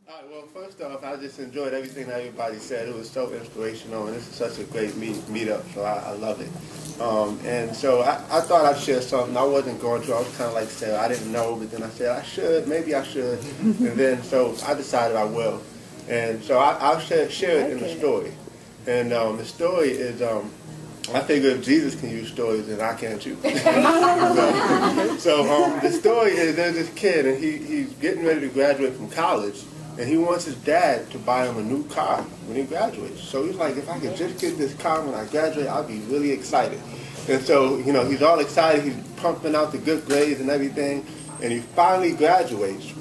All right, well, first off, I just enjoyed everything that everybody said. It was so inspirational, and this is such a great meetup, so I love it. And so I thought I'd share something. I wasn't going to. I was kind of like saying I didn't know, but then I said I should, maybe I should. And then so I decided I will. And so I'll share it in the story. And the story is, I figure if Jesus can use stories, then I can too. So the story is there's this kid, and he's getting ready to graduate from college. And he wants his dad to buy him a new car when he graduates. So he's like, if I could just get this car when I graduate, I'll be really excited. And so, you know, he's all excited. He's pumping out the good grades and everything. And he finally graduates.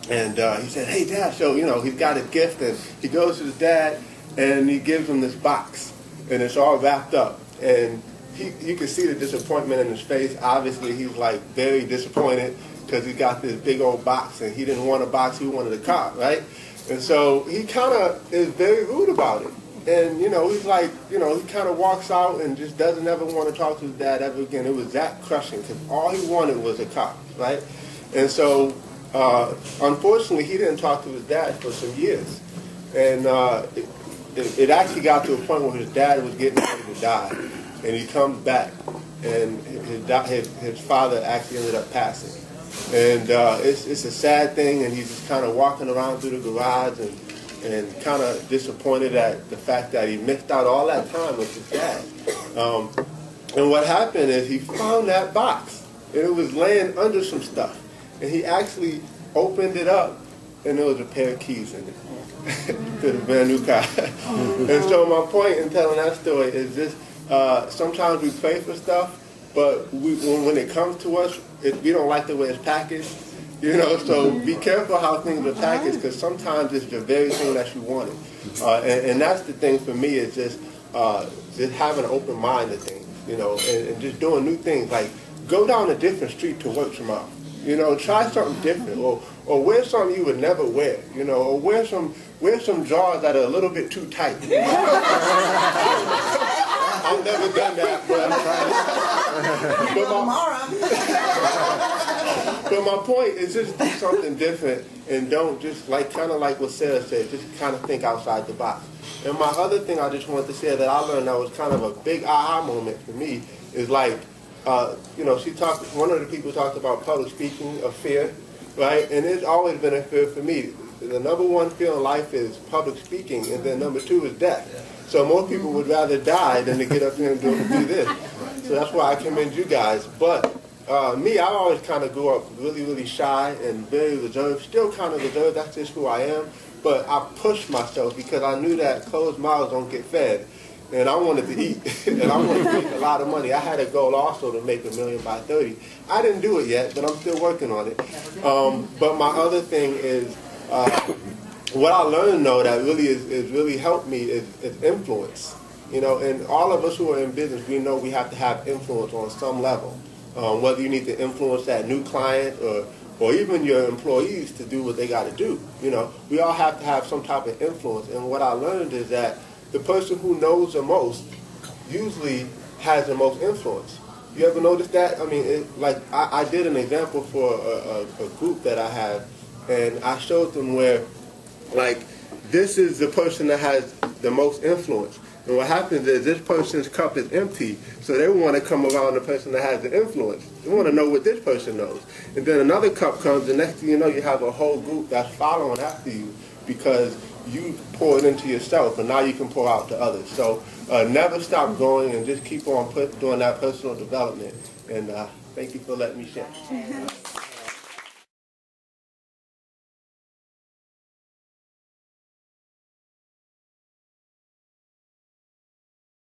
And he said, hey, Dad. So, you know, he's got a gift. And he goes to his dad, and he gives him this box. And it's all wrapped up. And you can see the disappointment in his face. Obviously, he's, like, very disappointed, because he got this big old box, and he didn't want a box, he wanted a car, right? And so he kind of is very rude about it. And, you know, he's like, you know, he kind of walks out and just doesn't ever want to talk to his dad ever again. It was that crushing, because all he wanted was a car, right? And so, unfortunately, he didn't talk to his dad for some years. And it actually got to a point where his dad was getting ready to die. And he comes back, and his father actually ended up passing. And it's a sad thing, and he's just kind of walking around through the garage and kind of disappointed at the fact that he missed out all that time with his dad. And what happened is he found that box, and it was laying under some stuff. And he actually opened it up, and there was a pair of keys in it to the brand new car. And so my point in telling that story is this: sometimes we pray for stuff, but when it comes to us, we don't like the way it's packaged, you know, so be careful how things are packaged, because sometimes it's the very thing that you wanted. And that's the thing for me, is just having an open mind to things, you know, and just doing new things, like go down a different street to work tomorrow, you know, try something different, or wear something you would never wear, you know, or wear some drawers that are a little bit too tight. I've never done that, but my point is just do something different, and don't just, like, kind of like what Sarah said, just kind of think outside the box. And my other thing I just wanted to say that I learned that was kind of a big aha moment for me is, like, you know, one of the people talked about public speaking, a fear, right? And it's always been a fear for me. The number one fear in life is public speaking, and then number two is death. So most people would rather die than to get up here and do this. So that's why I commend you guys. But me, I always kind of grew up really, really shy and very reserved, still kind of reserved. That's just who I am. But I pushed myself because I knew that closed mouths don't get fed. And I wanted to eat, and I wanted to make a lot of money. I had a goal also to make $1 million by 30. I didn't do it yet, but I'm still working on it. But my other thing is, what I learned, though, that really is really helped me is influence. You know, and all of us who are in business, we know we have to have influence on some level. Whether you need to influence that new client or even your employees to do what they got to do. You know, we all have to have some type of influence. And what I learned is that the person who knows the most usually has the most influence. You ever notice that? I mean, I did an example for a group that I have, and I showed them where, like, this is the person that has the most influence. And what happens is this person's cup is empty, so they want to come around the person that has the influence. They want to know what this person knows. And then another cup comes, and next thing you know, you have a whole group that's following after you because you poured into yourself, and now you can pour out to others. So never stop growing, and just keep on doing that personal development. And thank you for letting me share.